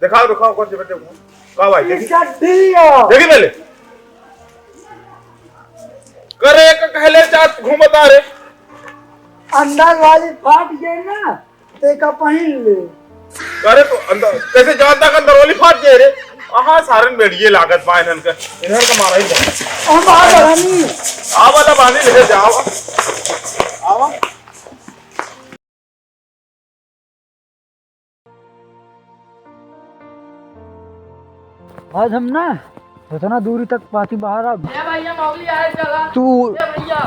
दिखाओ दिखाओ कौन से बच्चे को कहा भाई देखी पहले करे कहले चात घूमता रे अंदर वाली फाट गई ना ते का पहन ले। अरे तो अंदर कैसे जानता का अंदर वाली फाट गई रे आहा सारन बैठिए लागत पाइनन का इधर का मारा ही हम आ रानी आ वाला बांधी लेके जाओ आवा आज हम ना इतना दूरी तक पाती बाहर अब भैया मोगली आए चला तू भैया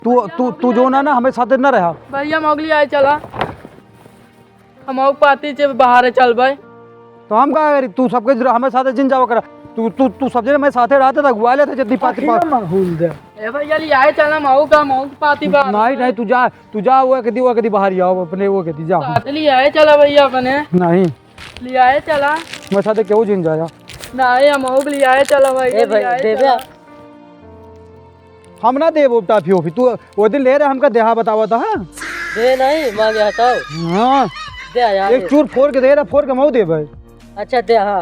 तू तू तू जो ना हमें साथ न रहा भैया मोगली आए चला हम पाती से बाहर चल भाई तो हम का करी तू सबके हमें साथ जिन जावा करा तू तू तू सब जगह मैं साथे रहते था गुआ लेते जल्दी पाती माहौल दे ए भैया ले आए चला मऊ पाती बाहर नहीं नहीं तू जा वो कदी बाहर जाओ अपने वो कदी जा साथ ले आए चला भैया अपने नहीं ले आए चला मैं साथे क्यों जिन जाया नहीं हम ले आए चला भाई ए भाई देवे हम ना दे वो टाफी ओफी तू वो दिन ले रहे हमका देहा बतावा था हाँ? दे नहीं मांगे हटाओ हाँ दे यार एक चूर फोड़ के दे रहा फोड़ के मऊ दे भाई अच्छा दे हाँ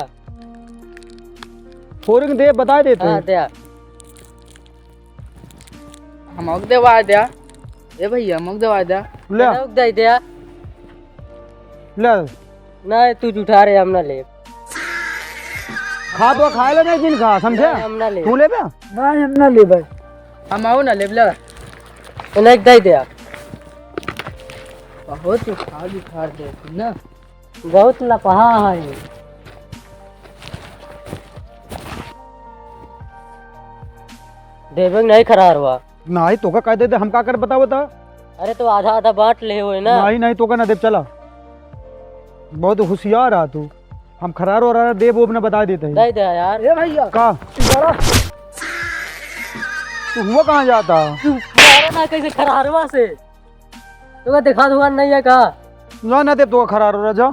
फोड़ के दे बता देते हाँ दे हम देवा दिया ए भैया हम देवा दिया ले दे दे ले नहीं तू उठा रहे हम ना ले खा तो खा ले नहीं जिन खा समझे हम ना ले तू ले बे नहीं हम ना ले भाई हम ना ले नहीं दे दे बहुत उखाड़ दे ना बहुत लपहा है देवे नहीं खरार हुआ नहीं तो का कह देते हम का कर बताओ बता अरे तो आधा आधा बांट ले हुए ना नहीं नहीं तो का ना देव चला बहुत होशियार आ तू हम खरार हो रहा देव वो अपने बता देते हैं दे दे यार ए भैया का तू हुआ कहाँ जाता तू मारा ना कैसे खरारवा से तो का दिखा दुकान नहीं है का ना ना देव तो का खरार हो रहा जा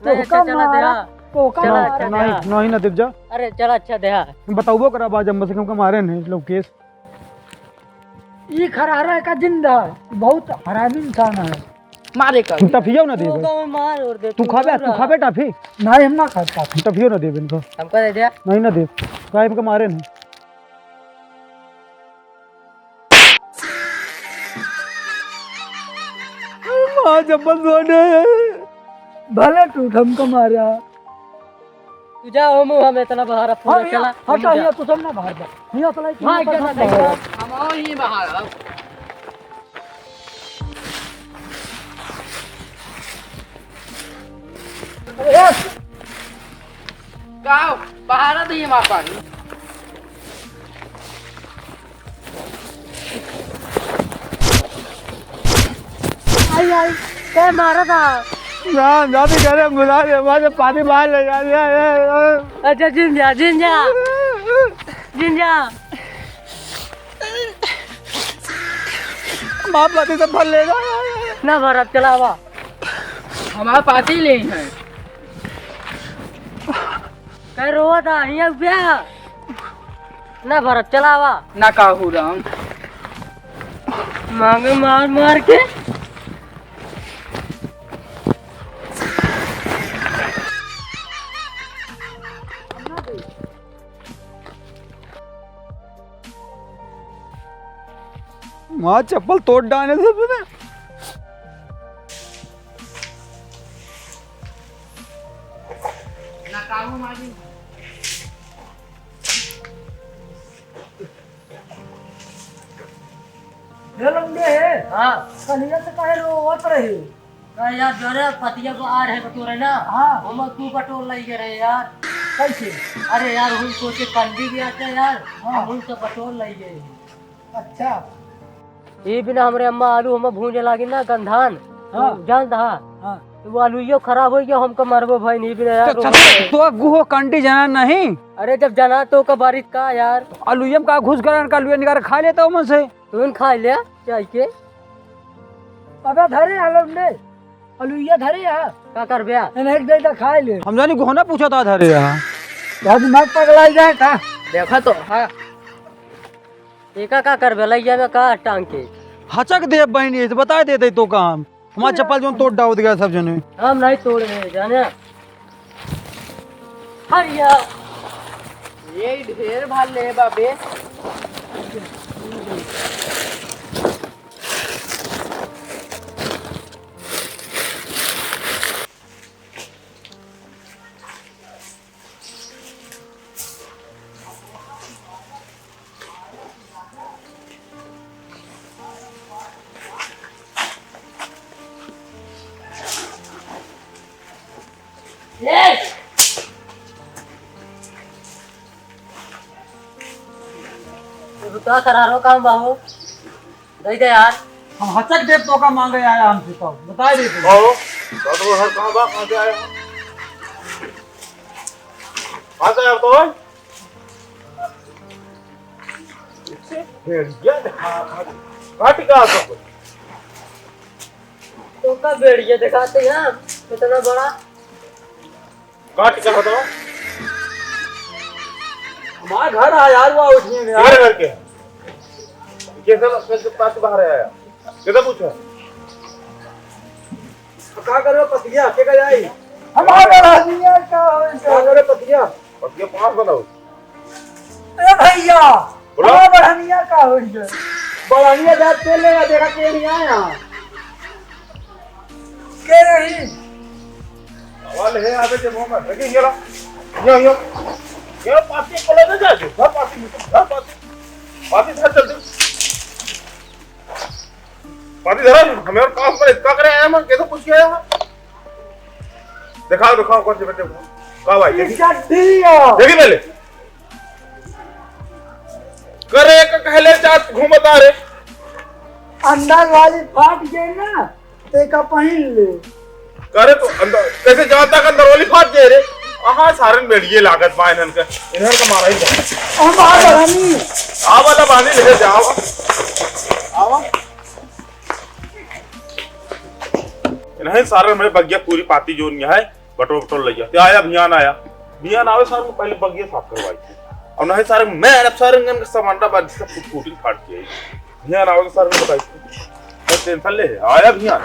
नहीं अच्छा चला दे हाँ चला अच्छा दे नहीं हाँ। नहीं ना देव जा अरे चला अच्छा दे हाँ बताओ करा बाज हम बस हमका मारे नहीं लोग केस ये खरारा का जिंदा बहुत हरामी इंसान है मारे कर टफियो ना दे तू का मार और दे तू खाबे टाफी नहीं हम ना खाता टफियो ना दे इनको हमको दे दिया नहीं ना दे काय हमका मारे नहीं मां जब्बल सोने भले तू हमको मारा तू जा हम हमें इतना बाहर पूरा चला हटा ये तू सब ना बाहर जा नहीं चला हां क्या देखा हम ही बाहर गाओ बाहर दिए मां पानी आई आई क्या मारा था ना ना भी करे बुला दे वहां से पानी बाहर ले जा अच्छा जिंजा जिंजा जिंजा मां पानी से भर लेगा ना भर अब चलावा हमारा पाती ले हैं कह रोवा था यहाँ पे ना भर अब चलावा ना काहू राम मांगे मार मार के मां चप्पल तोड़ डाले सबने ना काहू मारी लंबे है हाँ कलिया से काहे रोवत रही कह यार जोरे पतिया को आ रहे बटोरे ना हाँ। हम तू बटोर लाई गए रहे यार कैसे अरे यार हम सोचे कंडी भी आते हैं यार हाँ। हम उनसे बटोर लाई गए अच्छा ये बिना हमरे अम्मा आलू हम भूंजे लागी ना गंधान हाँ। जान था हाँ तो वो आलू यो खराब हो गया हमको मरबो भाई नहीं बिना यार तो गुहो कंटी जाना नहीं अरे जब जाना तो का बारिश का यार आलूयम का घुस कर आलूया निकाल खा लेता हूँ मुझसे तुम खा लिया चाय के अबे धरे आलम ने आलूया धरे यहाँ का कर बिया एक दे खा ले हम जानी घोना पूछा था धरे यहाँ तो दिमाग पगला जाए था देखा तो हाँ एका का कर बेलैया में का टांग के हचक दे बहनी से बता देते तो काम हमारा चप्पल जो तोड़ डाउद गया सब जने हम नहीं तोड़ रहे जाने हरिया ये ढेर भाल ले बाबे। क्या करा रहा हो काम बाबू? दे दे यार। हम हचक देव तो का मांगे आया हमसे, तो बता दे तुम। आओ तो हर कहां से आया? कहां से आया तो? इससे भेड़िया काटी का तो का भेड़िया दिखाते हैं कितना बड़ा। काटी का बताओ। हमारा घर आ यार, वो उठिए में किधर करके कैसे पास बाहर आया? किधर पूछा? तो क्या करो पतिया के का जाई? हमारा रानिया का क्या करे पतिया? पतिया पास बनाओ। ए भैया बोलो। हमारा बढ़निया का हो गया। बढ़निया जात के लेगा, देखा के नहीं आया के नहीं। सवाल है आगे जब हम लगे ये पार्टी को ले जा दे। घर पार्टी धर चल। पार्टी धरा हमें और काफ पर इसका करे आया मैं कैसे पूछ के आया? दिखाओ कौन से बच्चे को का भाई देखी देखी पहले करे एक कहले जात घूमता रे अंदर वाली फाट गई ना, ते का पहन ले करे तो अंदर कैसे जाता का अंदर वाली फाट गई रे। आहा सारन बैठिए लागत पा इन्हन का मारा ही हमारा बढ़नी आ वाला बांधी लेके जाओ। आवा इन्हें सारे मेरे बगिया पूरी पाती जो नहीं है बटोर ले गया आया अभियान आवे सारे को पहले बगिया साफ करवाई थी और नहीं सारे मैं अब सारे का सामानटा बांध सब फूटिंग फाड़ के अभियान आवे तो सारे ने बताई टेंशन ले आया अभियान।